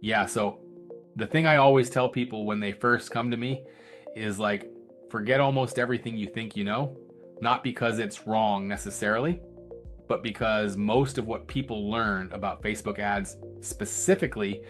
Yeah, so the thing I always tell people when they first come to me is like, forget almost everything you think you know, not because it's wrong necessarily, but because most of what people learn about Facebook ads specifically,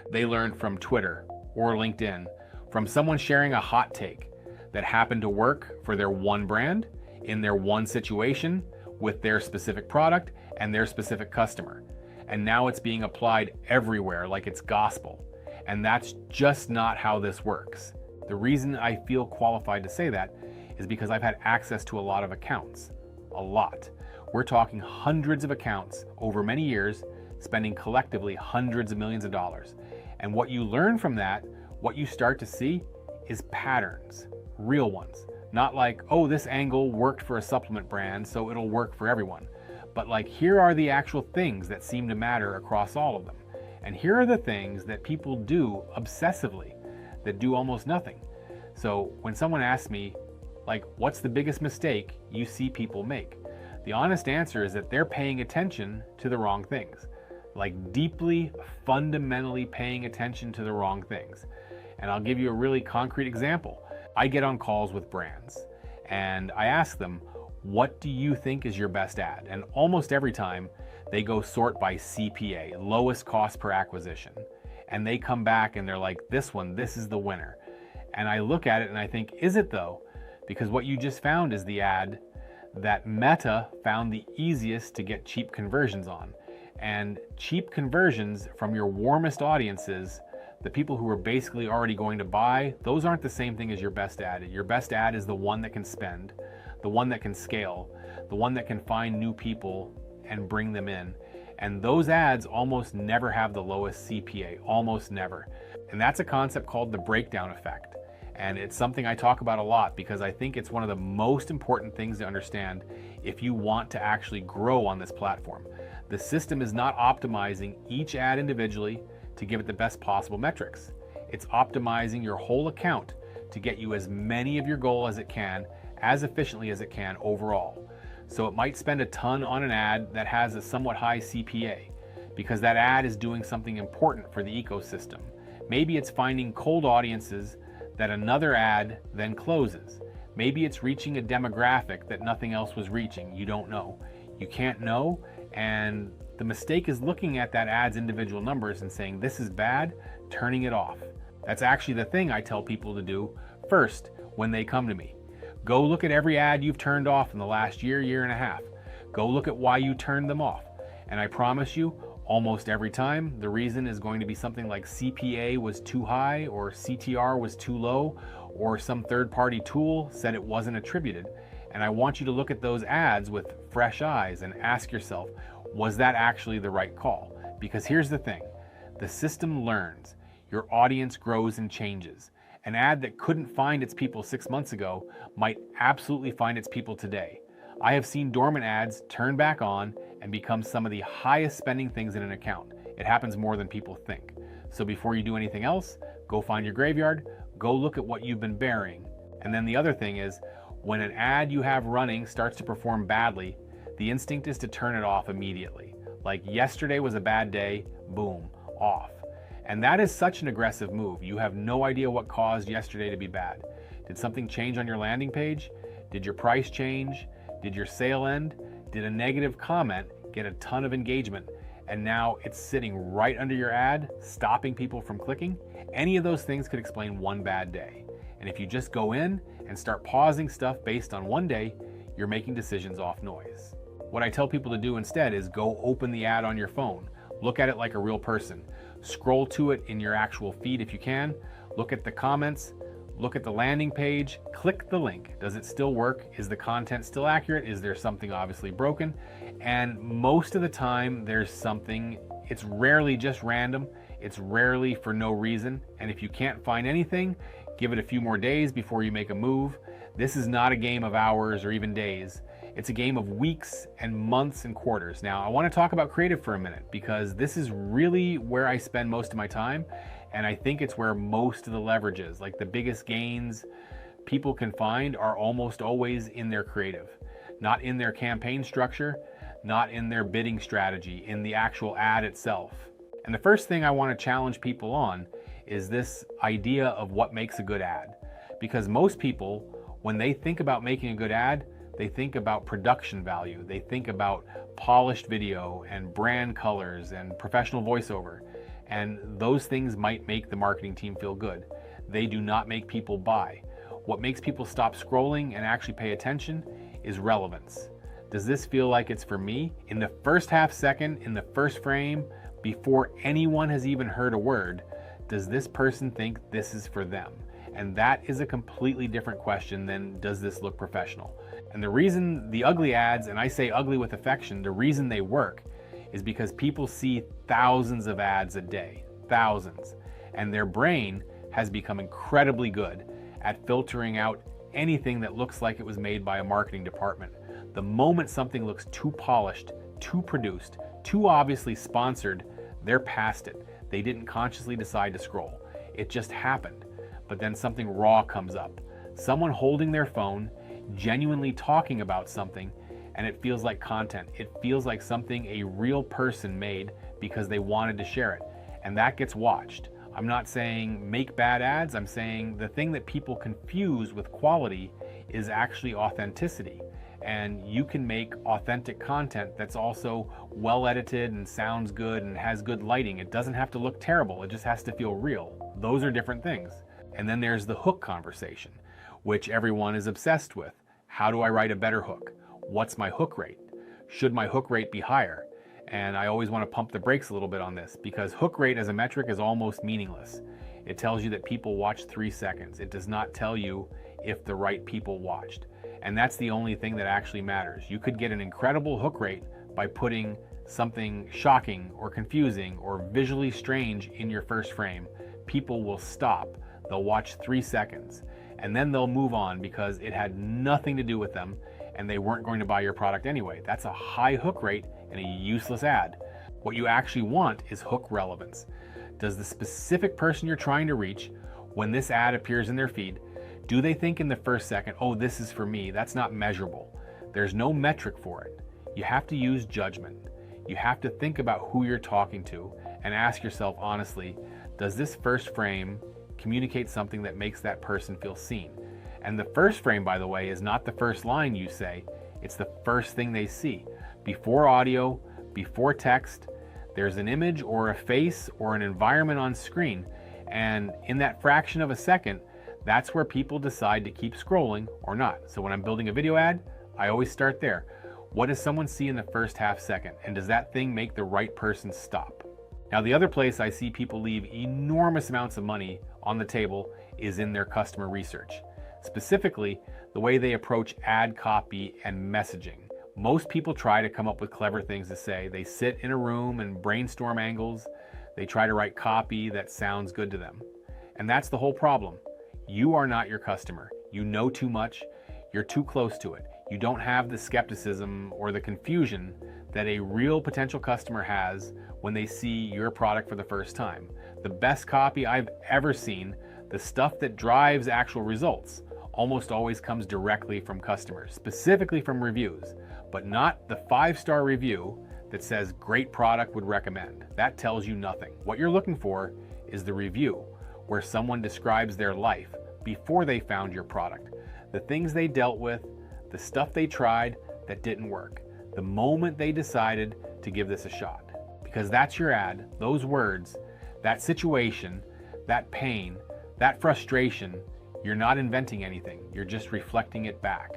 they learn from Twitter or LinkedIn, from someone sharing a hot take that happened to work for their one brand, in their one situation, with their specific product and their specific customer. And now it's being applied everywhere like it's gospel. And that's just not how this works. The reason I feel qualified to say that is because I've had access to a lot of accounts. A lot. We're talking hundreds of accounts over many years, spending collectively hundreds of millions of dollars. And what you learn from that, what you start to see, is patterns, real ones. Not like, oh, this angle worked for a supplement brand, so it'll work for everyone. But like, here are the actual things that seem to matter across all of them. And here are the things that people do obsessively that do almost nothing. So when someone asks me, like, what's the biggest mistake you see people make? The honest answer is that they're paying attention to the wrong things. Like, deeply, fundamentally paying attention to the wrong things. And I'll give you a really concrete example. I get on calls with brands and I ask them, what do you think is your best ad? And almost every time they go sort by CPA, lowest cost per acquisition. And they come back and they're like, this one, this is the winner. And I look at it and I think, is it though? Because what you just found is the ad that Meta found the easiest to get cheap conversions on. And cheap conversions from your warmest audiences, the people who are basically already going to buy, those aren't the same thing as your best ad. Your best ad is the one that can spend, the one that can scale, the one that can find new people and bring them in. And those ads almost never have the lowest CPA, almost never. And that's a concept called the breakdown effect. And it's something I talk about a lot because I think it's one of the most important things to understand if you want to actually grow on this platform. The system is not optimizing each ad individually to give it the best possible metrics. It's optimizing your whole account to get you as many of your goal as it can, as efficiently as it can overall. So it might spend a ton on an ad that has a somewhat high CPA because that ad is doing something important for the ecosystem. Maybe it's finding cold audiences that another ad then closes. Maybe it's reaching a demographic that nothing else was reaching. You don't know. You can't know, and the mistake is looking at that ad's individual numbers and saying, this is bad, turning it off. That's actually the thing I tell people to do first when they come to me. Go look at every ad you've turned off in the last year, year and a half. Go look at why you turned them off. And I promise you, almost every time, the reason is going to be something like CPA was too high, or CTR was too low, or some third-party tool said it wasn't attributed. And I want you to look at those ads with fresh eyes and ask yourself, was that actually the right call? Because here's the thing, the system learns, your audience grows and changes. An ad that couldn't find its people 6 months ago might absolutely find its people today. I have seen dormant ads turn back on and become some of the highest spending things in an account. It happens more than people think. So before you do anything else, go find your graveyard, go look at what you've been burying. And then the other thing is, when an ad you have running starts to perform badly, the instinct is to turn it off immediately. Like, yesterday was a bad day, boom, off. And that is such an aggressive move. You have no idea what caused yesterday to be bad. Did something change on your landing page? Did your price change? Did your sale end? Did a negative comment get a ton of engagement and now it's sitting right under your ad, stopping people from clicking? Any of those things could explain one bad day. And if you just go in and start pausing stuff based on one day, you're making decisions off noise. What I tell people to do instead is go open the ad on your phone. Look at it like a real person. Scroll to it in your actual feed if you can. Look at the comments. Look at the landing page. Click the link. Does it still work? Is the content still accurate? Is there something obviously broken? And most of the time there's something. It's rarely just random. It's rarely for no reason. And if you can't find anything, give it a few more days before you make a move. This is not a game of hours or even days. It's a game of weeks and months and quarters. Now, I want to talk about creative for a minute because this is really where I spend most of my time, and I think it's where most of the leverage is. Like, the biggest gains people can find are almost always in their creative, not in their campaign structure, not in their bidding strategy, in the actual ad itself. And the first thing I want to challenge people on is this idea of what makes a good ad. Because most people, when they think about making a good ad, they think about production value. They think about polished video and brand colors and professional voiceover. And those things might make the marketing team feel good. They do not make people buy. What makes people stop scrolling and actually pay attention is relevance. Does this feel like it's for me? In the first half second, in the first frame, before anyone has even heard a word, does this person think this is for them? And that is a completely different question than does this look professional? And the reason the ugly ads, and I say ugly with affection, the reason they work is because people see thousands of ads a day, thousands. And their brain has become incredibly good at filtering out anything that looks like it was made by a marketing department. The moment something looks too polished, too produced, too obviously sponsored, they're past it. They didn't consciously decide to scroll. It just happened. But then something raw comes up. Someone holding their phone, genuinely talking about something, and it feels like content. It feels like something a real person made because they wanted to share it. And that gets watched. I'm not saying make bad ads. I'm saying the thing that people confuse with quality is actually authenticity. And you can make authentic content that's also well edited and sounds good and has good lighting. It doesn't have to look terrible. It just has to feel real. Those are different things. And then there's the hook conversation, which everyone is obsessed with. How do I write a better hook? What's my hook rate? Should my hook rate be higher? And I always want to pump the brakes a little bit on this because hook rate as a metric is almost meaningless. It tells you that people watched 3 seconds. It does not tell you if the right people watched. And that's the only thing that actually matters. You could get an incredible hook rate by putting something shocking or confusing or visually strange in your first frame. People will stop. They'll watch 3 seconds and then they'll move on because it had nothing to do with them and they weren't going to buy your product anyway. That's a high hook rate and a useless ad. What you actually want is hook relevance. Does the specific person you're trying to reach, when this ad appears in their feed, do they think in the first second, oh, this is for me? That's not measurable. There's no metric for it. You have to use judgment. You have to think about who you're talking to and ask yourself honestly, does this first frame communicate something that makes that person feel seen? And the first frame, by the way, is not the first line you say. It's the first thing they see. Before audio, before text, there's an image or a face or an environment on screen. And in that fraction of a second, that's where people decide to keep scrolling or not. So when I'm building a video ad, I always start there. What does someone see in the first half second? And does that thing make the right person stop? Now, the other place I see people leave enormous amounts of money on the table is in their customer research. Specifically, the way they approach ad copy and messaging. Most people try to come up with clever things to say. They sit in a room and brainstorm angles. They try to write copy that sounds good to them. And that's the whole problem. You are not your customer. You know too much. You're too close to it. You don't have the skepticism or the confusion that a real potential customer has when they see your product for the first time. The best copy I've ever seen, the stuff that drives actual results, almost always comes directly from customers, specifically from reviews, but not the 5-star review that says great product, would recommend. That tells you nothing. What you're looking for is the review where someone describes their life before they found your product, the things they dealt with, the stuff they tried that didn't work, the moment they decided to give this a shot. Because that's your ad, those words, that situation, that pain, that frustration, you're not inventing anything, you're just reflecting it back.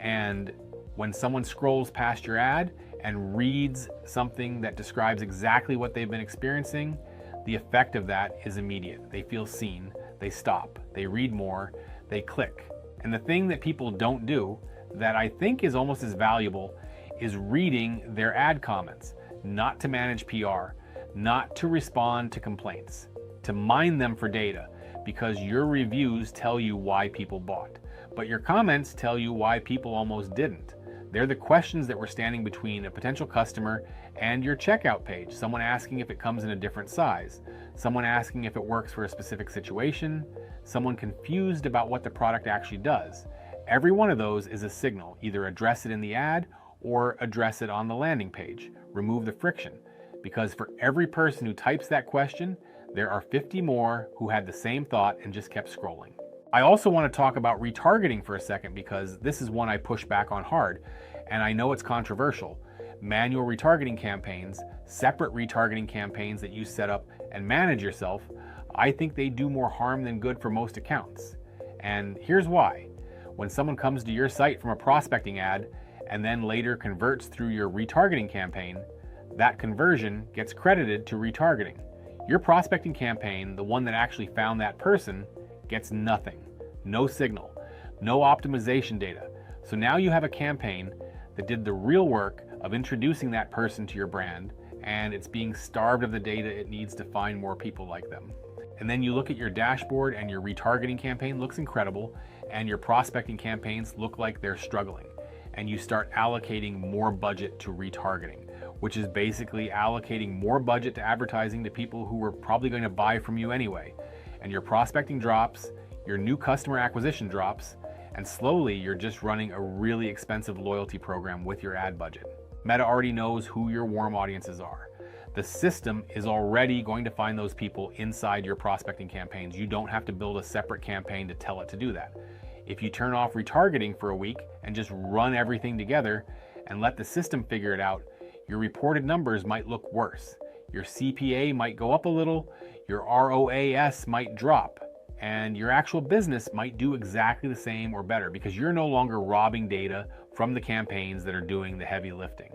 And when someone scrolls past your ad and reads something that describes exactly what they've been experiencing, the effect of that is immediate. They feel seen, they stop, they read more, they click. And the thing that people don't do that I think is almost as valuable is reading their ad comments, not to manage PR, not to respond to complaints, to mine them for data, because your reviews tell you why people bought, but your comments tell you why people almost didn't. They're the questions that were standing between a potential customer and your checkout page. Someone asking if it comes in a different size, someone asking if it works for a specific situation, someone confused about what the product actually does. Every one of those is a signal. Either address it in the ad or address it on the landing page. Remove the friction. because for every person who types that question, there are 50 more who had the same thought and just kept scrolling. I also want to talk about retargeting for a second, because this is one I push back on hard, and I know it's controversial. Manual retargeting campaigns, separate retargeting campaigns that you set up and manage yourself, I think they do more harm than good for most accounts. And here's why. When someone comes to your site from a prospecting ad and then later converts through your retargeting campaign, that conversion gets credited to retargeting. Your prospecting campaign, the one that actually found that person, gets nothing. No signal, no optimization data. So now you have a campaign that did the real work of introducing that person to your brand, and it's being starved of the data it needs to find more people like them. And then you look at your dashboard and your retargeting campaign looks incredible, and your prospecting campaigns look like they're struggling. And you start allocating more budget to retargeting, which is basically allocating more budget to advertising to people who were probably going to buy from you anyway. And your prospecting drops, your new customer acquisition drops, and slowly you're just running a really expensive loyalty program with your ad budget. Meta already knows who your warm audiences are. The system is already going to find those people inside your prospecting campaigns. You don't have to build a separate campaign to tell it to do that. If you turn off retargeting for a week and just run everything together and let the system figure it out, your reported numbers might look worse. Your CPA might go up a little, your ROAS might drop, and your actual business might do exactly the same or better, because you're no longer robbing data from the campaigns that are doing the heavy lifting.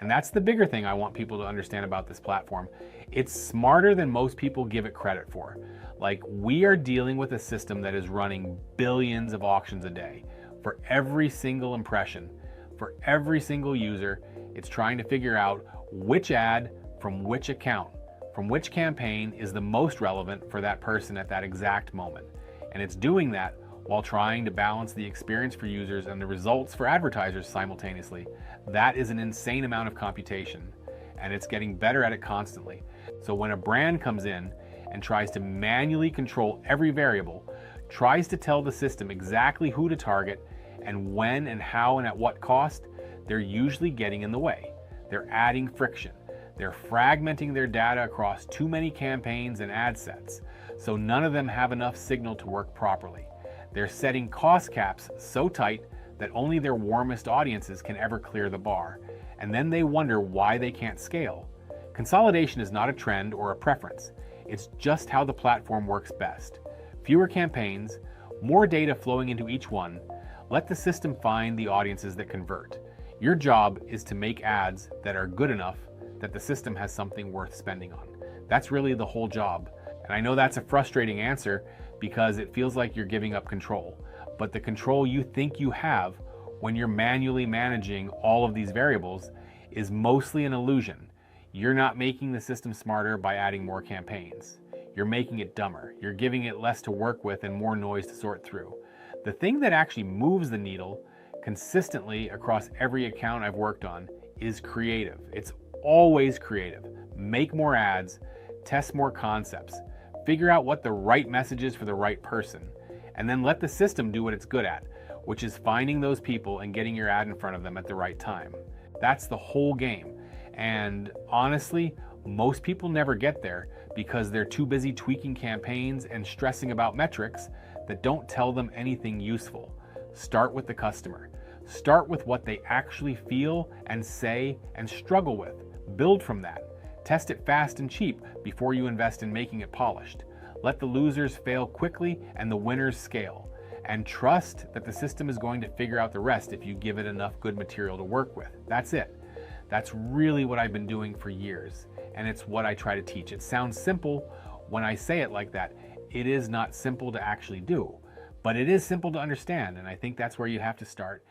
And that's the bigger thing I want people to understand about this platform. It's smarter than most people give it credit for. Like, we are dealing with a system that is running billions of auctions a day. For every single impression, for every single user, it's trying to figure out which ad from which account, from which campaign is the most relevant for that person at that exact moment. And it's doing that while trying to balance the experience for users and the results for advertisers simultaneously. That is an insane amount of computation, and it's getting better at it constantly. So when a brand comes in and tries to manually control every variable, tries to tell the system exactly who to target and when and how and at what cost, they're usually getting in the way. They're adding friction. They're fragmenting their data across too many campaigns and ad sets, so none of them have enough signal to work properly. They're setting cost caps so tight that only their warmest audiences can ever clear the bar, and then they wonder why they can't scale. Consolidation is not a trend or a preference. It's just how the platform works best. Fewer campaigns, more data flowing into each one. Let the system find the audiences that convert. Your job is to make ads that are good enough that the system has something worth spending on. That's really the whole job. And I know that's a frustrating answer because it feels like you're giving up control. But the control you think you have when you're manually managing all of these variables is mostly an illusion. You're not making the system smarter by adding more campaigns. You're making it dumber. You're giving it less to work with and more noise to sort through. The thing that actually moves the needle consistently across every account I've worked on is creative. It's always creative. Make more ads, test more concepts, figure out what the right message is for the right person, and then let the system do what it's good at, which is finding those people and getting your ad in front of them at the right time. That's the whole game. And honestly, most people never get there because they're too busy tweaking campaigns and stressing about metrics that don't tell them anything useful. Start with the customer. Start with what they actually feel and say and struggle with. Build from that. Test it fast and cheap before you invest in making it polished. Let the losers fail quickly and the winners scale. And trust that the system is going to figure out the rest if you give it enough good material to work with. That's it. That's really what I've been doing for years, and it's what I try to teach. It sounds simple when I say it like that. It is not simple to actually do, but it is simple to understand, and I think that's where you have to start.